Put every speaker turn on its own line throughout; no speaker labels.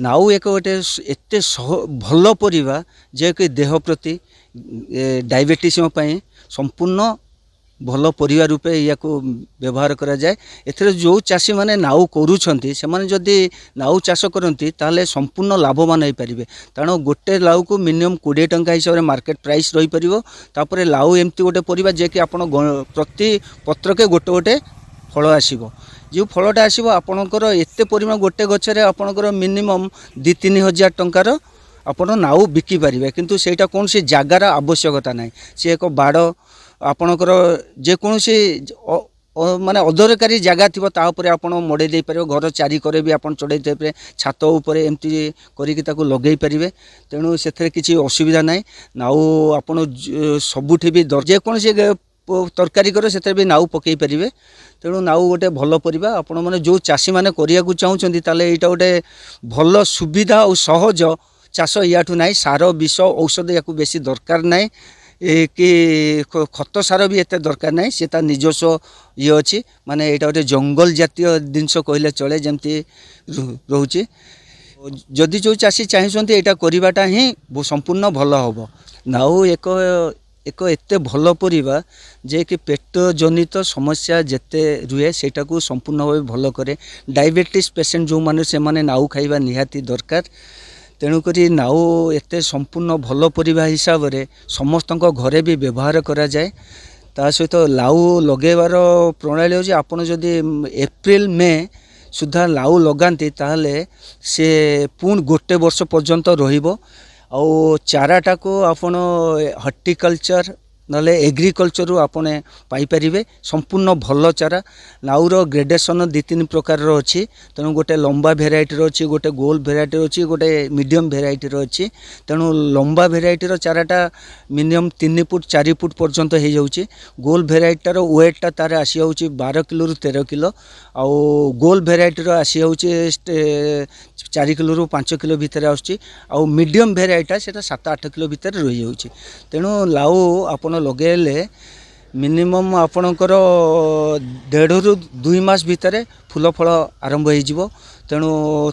Now एक गोटे एत भल परिवा जे कि देह प्रति डायबिटीज संपूर्ण भल परिवा रूपे या व्यवहार करा जाए। एथरे जो चाषी माने नाउ करूछंती से माने जदि नाउ चाष करती ताले संपूर्ण लाभवान हो पारे, कारण गोटे लाउ को मिनिमम 20 टंका हिसाब से मार्केट प्राइस रही पारिबो। तापरे लाउ एमती गोटे परिवा जे कि आपण प्रति पत्र के गोटे गोटे फल आसीबो। जो फलटा आसीबो आपणकर एते परिमाण गोटे गछरे आपणकर मिनिमम 2-3 हजार टंकार आपण नाउ बिकी पारिबे, किंतु सेटा कौन सी जगार आवश्यकता नाही। से एक बाड़ आपणकर जेकोसी माने अदरकारी जगह थी तापर आप मड़े दे पारे, घर चारिकरे भी आप चढ़े पारे, छात उपर एमती करके लगे पारे। तेणु से किसी असुविधा ना नाउ आप सबुठी भी जेकोसी तरकारी कर से भी नाउ पकई पारे। तेणु नाउ गोटे भल परिबा आपण मैंने जो चाषी मैंने करने को चाहूँगी ताले यहाँ गोटे भल सुविधा और सहज चाष या ना। सार विष औषध या बेसी दरकार ना कि खत सार भी एत दरकार ना। सी निजस्व ये अच्छी माने यहाँ गोटे जंगल जातीय जिनस कहले चले जमती रोचे। जदि जो चाषी चाहते यहाँ करवाटा ही संपूर्ण भल हम। नाउ एक एत भल परिबा जे कि पेट जनित समस्या जेते रुए सेटा को संपूर्ण भाव भल करे। डायबिटीज पेसेंट जो माने से माने नाउ खाइबा निहाती दरकार। तेणुक नाउ एत संपूर्ण भल परिबा हिसाब रे समस्त घरे भी व्यवहार करा जाए। ता सहित लाउ लगेबार प्रणाली होची आपण जदि एप्रिल मे सुधा लाउ लगाती ताहले से पुण गोटे वर्ष पर्यंत रहिबो। आउ चाराटा को आपण हॉर्टिकल्चर नले एग्रीकल्चर रू आपने पाइपर संपूर्ण भल चारा। नाउर ग्रेडेसन 2-3 प्रकार अच्छी। तेणु गोटे लंबा भेराइटर अच्छी, गोटे गोल भेराइटर अच्छी, गोटे मीडियम भेराइटर अच्छी। तेणु लंबा भेराइटर चाराटा मिनिमम 3 फुट 4 फुट पर्यंत हो जाऊँगी। गोल भेराइटर वेटटा तार आसी जाऊँगी 12 किलो रु 13 किलो। आउ गोल भेराइटर आसी जाऊँगी 4 किलो रु 5 किलो भितर आसुची। आउ मीडियम भेराइटा सेटा 7-8 किलो भितर रही जाऊँगी। तेणु लाउ आपण लगेले मिनिमम आपणकर 1.5 रु 2 मास भितर फूल फल आरंभ हो। तेणु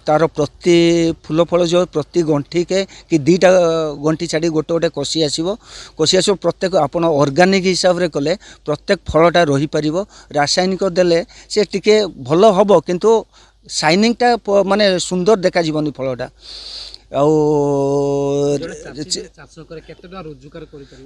तार प्रति फूल फल जो प्रति गंठी के कि 2टा गंठी छाड़ी गोटे गोटे कषि आसो प्रत्येक आपन ऑर्गेनिक हिसाब रे कले प्रत्येक फलटा रही पारिबो। रासायनिक देले से टिके भल हबो किंतु शाइनिंगटा माने सुंदर देखा जीवनी फलटा।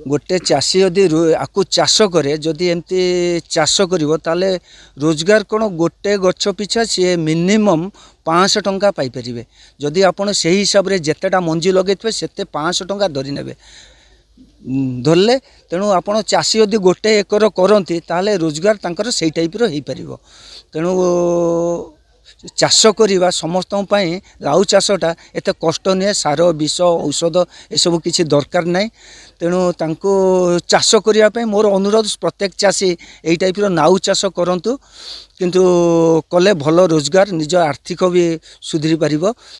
गोटे चाषी यदि आपको चाष करे जदि एमती चाष करिवो ताले रोजगार कौन गोटे गछ पिछा सी मिनिमम 500 टंका पाई परिबे। जदि आपण से हिसाब रे जेतेटा मंजी लगेइथबे सेते 500 टंका धरि नेबे धरले। तेणु आपण चाषी यदि गोटे एकर करती ताले रोजगार तांकर सेई टाइप रो हेई परिबो। तेणु चाष करवा समस्त लाउ चाषटा एत कष्ट नुहे। सार विष औषध एसबू किसी दरकार ना। तेणु तांको चाष करने मोर अनुरोध प्रत्येक चाषी यही टाइप नाउ चाष करंतु, किंतु कले भल रोजगार निज आर्थिक भी सुधरी पारिबो।